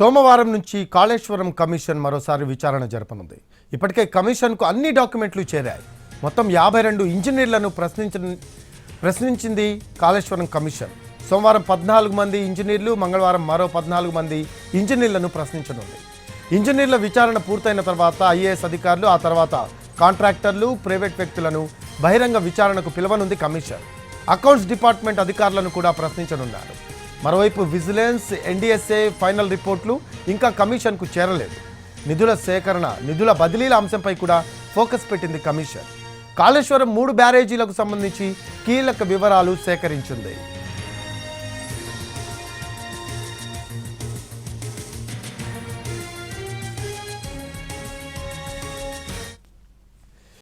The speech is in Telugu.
సోమవారం నుంచి కాళేశ్వరం కమిషన్ మరోసారి విచారణ జరపనుంది. ఇప్పటికే కమిషన్కు అన్ని డాక్యుమెంట్లు చేరాయి. మొత్తం 52 ఇంజనీర్లను ప్రశ్నించింది కాళేశ్వరం కమిషన్. సోమవారం 14 మంది ఇంజనీర్లు, మంగళవారం మరో 14 మంది ఇంజనీర్లను ప్రశ్నించనుంది. ఇంజనీర్ల విచారణ పూర్తయిన తర్వాత ఐఏఎస్ అధికారులు, ఆ తర్వాత కాంట్రాక్టర్లు, ప్రైవేట్ వ్యక్తులను బహిరంగ విచారణకు పిలవనుంది కమిషన్. అకౌంట్స్ డిపార్ట్మెంట్ అధికారులను కూడా ప్రశ్నించనున్నారు. మరోవైపు విజిలెన్స్, ఎన్డీఎస్ఏ ఫైనల్ రిపోర్ట్లు ఇంకా కమిషన్కు చేరలేదు. నిధుల సేకరణ, నిధుల బదిలీల అంశంపై కూడా ఫోకస్ పెట్టింది కమిషన్. కాళేశ్వరం 3 బ్యారేజీలకు సంబంధించి కీలక వివరాలు సేకరించింది.